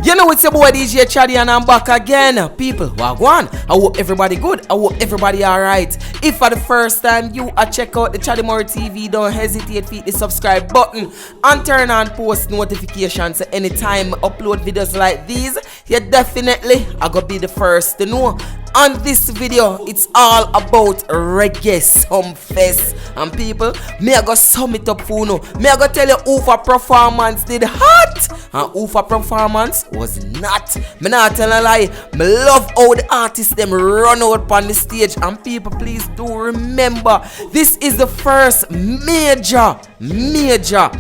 You know it's your boy DJ Chaddy and I'm back again. People, wagwan. I hope everybody good. I hope everybody alright. If for the first time you are check out the Chaddy Murray TV, don't hesitate to hit the subscribe button and turn on post notifications. So anytime I upload videos like these, you definitely are gonna be the first to know. On this video, it's all about Reggae Sumfest. And people, me I go sum it up for you. Me I go tell you who for performance did hot and who for performance was not. Me not tell a lie. Me love how the artists them run out on the stage. And people, please do remember, this is the first major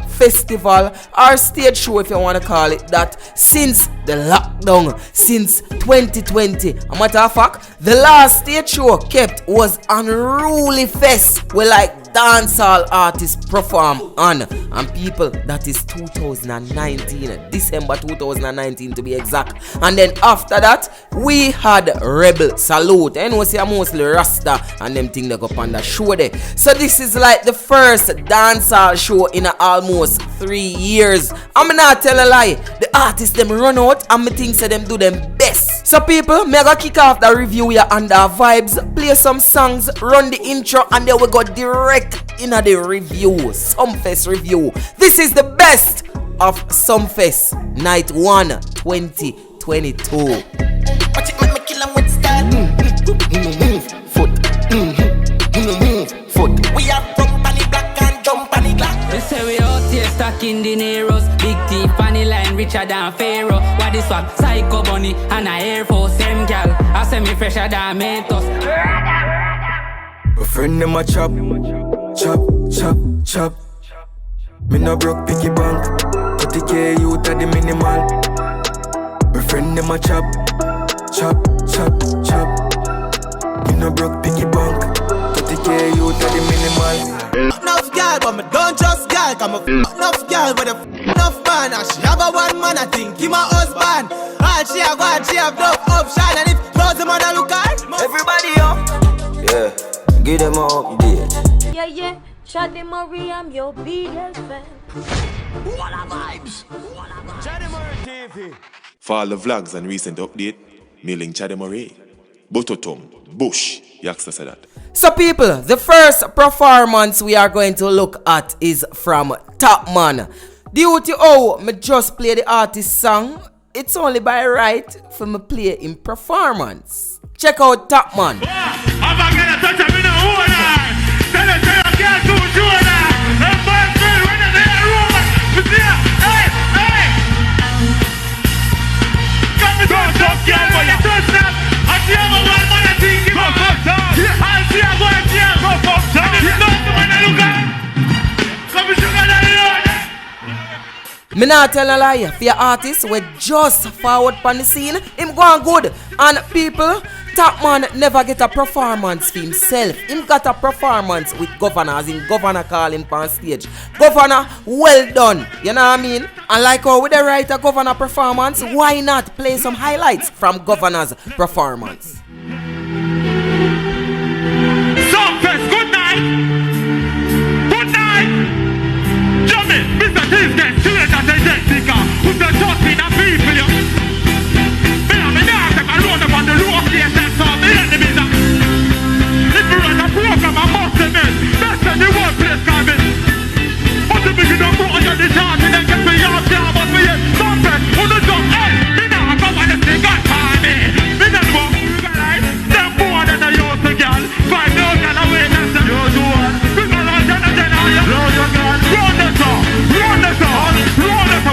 festival or stage show, if you want to call it that, since the lockdown, since 2020. A matter of fact, the last stage show kept was Unruly Fest, where like dancehall artists perform on. And people, that is 2019, December 2019 to be exact. And then after that, we had Rebel Salute. And we see mostly Rasta and them thing that go up on the show there. So this is like the first dancehall show in almost 3 years. I'm not telling a lie. The artists them run out and me think say them do them best. So people, me gonna kick off the review here under vibes, play some songs, run the intro, and then we go direct in the review, Sumfest review. This is the best of Sumfest Night 1 2022. Watch it, make me kill 'em with style. Foot. We have jump on the black and jump on the glass. They say we out here stuck in the Neros. Big teeth on the line, richer than Pharaoh. What this one? Psycho Bunny and a Air Force. Them gal, I say me fresher than Mentos. My friend them a chop. Me no broke piggy bank, 30K youth at the minimal. My friend them a chop. Me no broke piggy bank, 30K youth at the minimal. Enough girl, but me don't just girl. Come enough girl, but enough man. And she have a one man, I think he my husband. And she have one, she have enough option. And if close the man a look at everybody up. Yeah, give them a update. Yeah, Chaddy Murray, I'm your biggest fan. What a vibes. Chaddy Murray TV. For all the vlogs and recent update, mailing Chaddy Murray. Bototom, Bush, Yaxter said that. So people, the first performance we are going to look at is from Top Man. Due to how me just play the artist song, it's only by right for me play in performance. Check out Top Man. Me not tell a lie, for your artists we just forward on the scene, him going good. And people, Top Man never get a performance for himself. Him got a performance with Governor, as in Governor call him on stage. Governor, well done, you know what I mean? And like how we the write a Governor performance, why not play some highlights from Governor's performance? Sumfest, good night! Good night! Jummy, Mr. Tuesday, student as a dead speaker, who's the trust in the people, you. Me now take a load up on the low place and some enemies. If you run a program, I must admit, best in the workplace, Carmen. But the big enough for you, the chance, and then get me off there, but me here, Sumfest, who the jump, hey, me now come on the thing, got time, me then walk, right? Them more than I used to get, 5 million away, that's the usual. Bring a lot of the load your gun, run the song,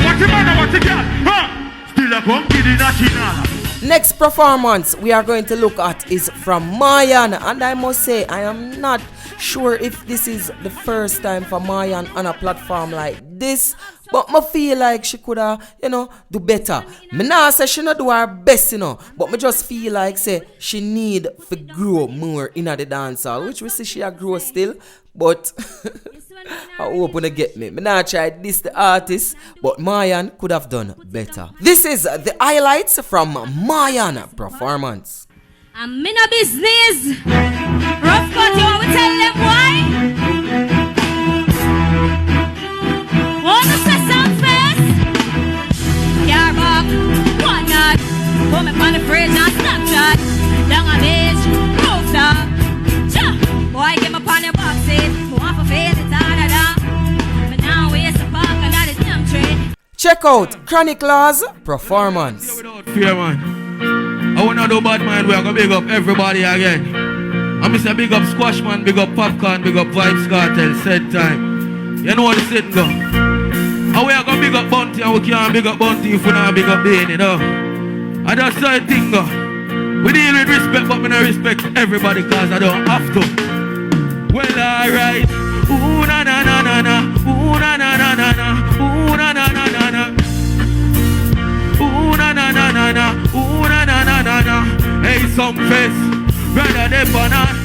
what you man, what you get, huh? Still a pumpkin in a chinala. Next performance we are going to look at is from Mayan, and I must say I am not sure if this is the first time for Mayan on a platform like this, but I feel like she could have, do better. Me nah say she not do her best, but me just feel like say she need to grow more in the dancehall, which we see she a grow still, but I hope when you get me. Me not try this the artist, but Mayan could have done better. This is the highlights from Mayan performance. I'm in a business. Rough cut, you want to tell them why? Want to say Sumfest? Car back. Put me on the fridge and Snapchat. Down a beach, rooftop. Boy, get me on your boxes. Who want to feel it harder. But now we're so park and that is damn tree. Check out Chronic Law's performance. Without fear, man. I wanna do bad mind. We are gonna big up everybody again. I'm say big up Squash Man, big up Popcorn, big up Vibes Cartel, said time. You know what the saying go. And we are gonna big up Bounty and we can't big up Bounty if we not big up Bane, you know. And that's the thing go. We deal with respect, but we don't respect everybody cause I don't have to. Well, alright. Ooh na na na na na. Ooh na na na na na. Ooh na na na na na. Ooh na na na na na. Ooh na na na na na. Hey, Sumfest. Brother, they banana.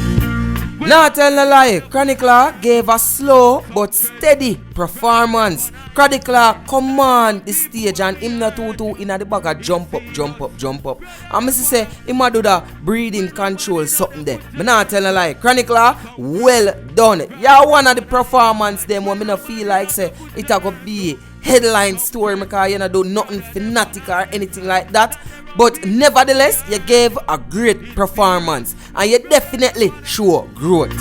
Not tell a lie, Chronic Law gave a slow but steady performance. Chronic Law command the stage and him not too in the back a jump up. And me say him a do the breathing control something there. Me not tell a lie, Chronic Law well done. Yeah, one of the performance them when me not feel like say it a go be headline story because you not do nothing fanatic or anything like that. But nevertheless, you gave a great performance and you definitely show growth.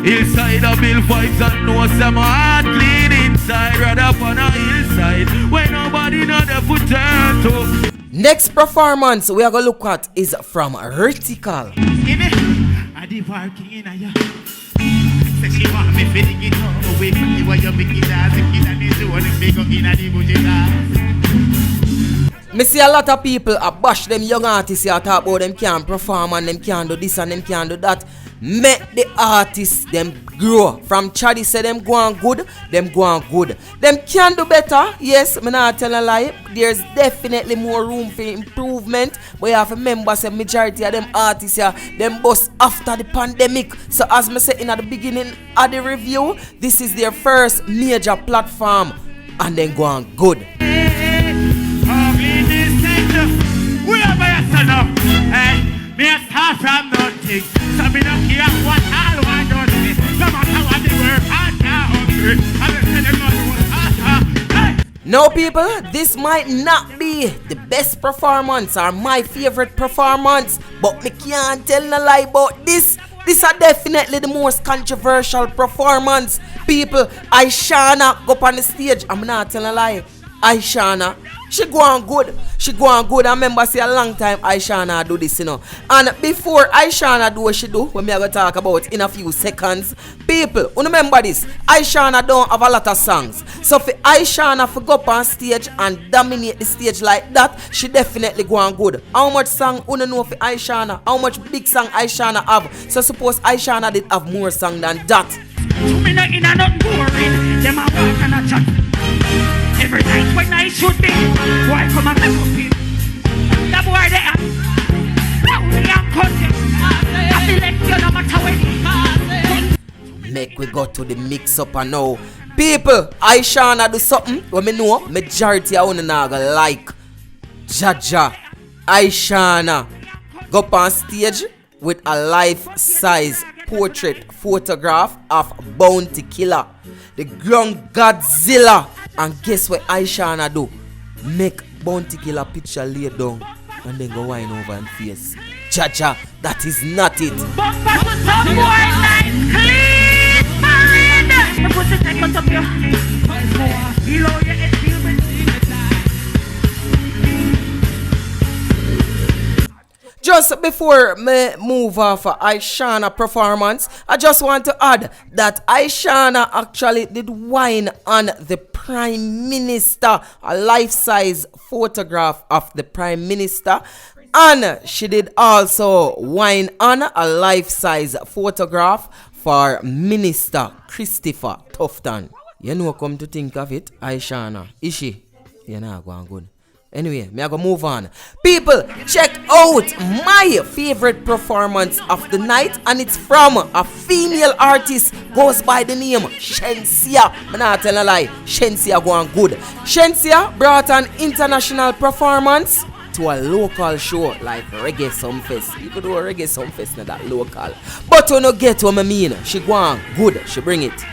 Inside a bill vibes and know some heart clean inside. Rather up on a hillside where nobody know the foot turn to. Next performance we are going to look at is from Retical. I the parking in a ya. Say she want me fitting it all away. You want your big guitars and kid and you want to make up in a the bougie. Me see a lot of people bash them young artists here talk about them can't perform and them can't do this and them can't do that. Make the artists them grow. From Chaddy say them go on good, them go on good. Them can do better, yes, me not tell a lie. There's definitely more room for improvement. But you have to remember say majority of them artists here, them bust after the pandemic. So as me say in the beginning of the review, this is their first major platform and then go on good. We are by a son of, hey, me a start from nothing. So me don't care what all want to do. No matter what they work hard now, hungry. I will tell them not to work hard. Now people, this might not be the best performance or my favorite performance, but me can't tell no lie about this. This is definitely the most controversial performance. People, Ishawna go up on the stage. I'm not telling a lie. Ishawna, she go on good. I remember see a long time Ishawna do this, you know. And before Ishawna do what she do, when me are going to talk about in a few seconds, people, you remember this, Ishawna don't have a lot of songs. So for Ishawna to go up on stage and dominate the stage like that, she definitely go on good. How much song you know for Ishawna? How much big song Ishawna have? So suppose Ishawna did have more song than that. Me not in a not boring. Them a walk and a chat. Every night when I shoot me, why come and come up here? That boy there, that we are content. I feel like you no matter when. Make we go to the mix up and now. People, Ishawna do something when me know majority of you not gonna like. Jaja, Ishawna go up on stage with a life-size portrait photograph of Bounty Killer, the ground Godzilla. And guess what Ishawna do? Make Bounty Killer picture lay down and then go wine over and face. Jaja, that is not it. Just before me move off of Ishawna performance, I just want to add that Ishawna actually did wine on the Prime Minister, a life-size photograph of the Prime Minister, and she did also wine on a life-size photograph for Minister Christopher Tufton. You know, come to think of it, Ishawna, is she? You're not going good. Anyway, me I go move on. People, check out my favorite performance of the night, and it's from a female artist, goes by the name Shenseea. I'm not telling a lie, Shenseea going good. Shenseea brought an international performance to a local show like Reggae Sumfest. You could do a Reggae Sumfest, not that local. But you don't get what I mean. She going good, she bring it.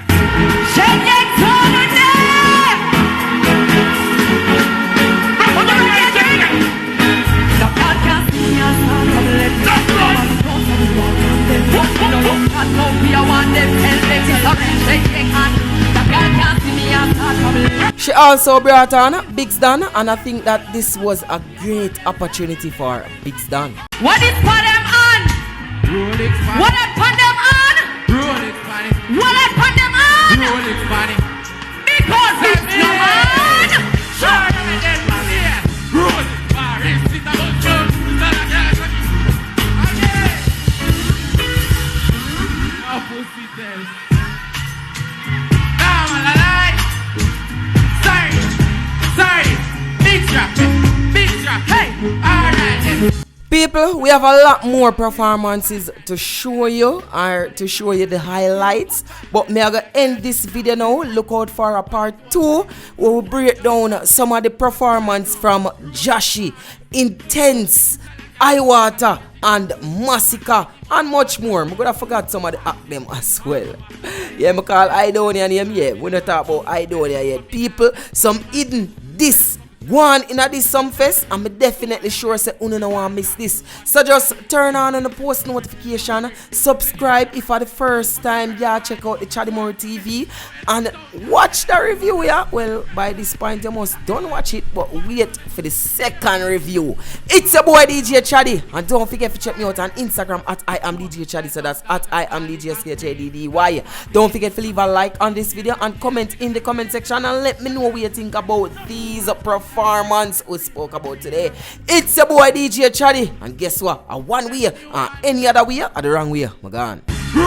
also brought on Biggs Dan, and I think that this was a great opportunity for Biggs Dan. What is for them on? Rolex money. What is for them on? Rolex money. What is for them on? Rolex money. Because it's no on. Sure, again, here. Rolex money. Sit down, jump. Again. No pussy test. Now I'm alive. Sorry. Big drop. Hey. All right. People, we have a lot more performances to show you, or to show you the highlights. But me I gonna end this video now. Look out for a part 2 where we break down some of the performance from Joshy, Intense, Iwater, and Massacre, and much more. I'm gonna forget some of the act them as well. Yeah, I call Idonia name. Yeah, we not talk about Idonia yet. People, some hidden this. One in a this Sumfest, I'm definitely sure say you don't want to miss this. So just turn on the post notification, subscribe if for the first time, yeah, check out the Chaddy TV and watch the review, yeah. Well, by this point you must don't watch it, but wait for the second review. It's your boy DJ Chaddy, and don't forget to check me out on Instagram at I am DJ Chaddy. So that's at I am DJ CHADDY. Don't forget to leave a like on this video and comment in the comment section and let me know what you think about these performance we spoke about today. It's your boy DJ Chaddy, and guess what? A one way, any other way, or the wrong way. My God. No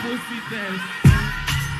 pussy test.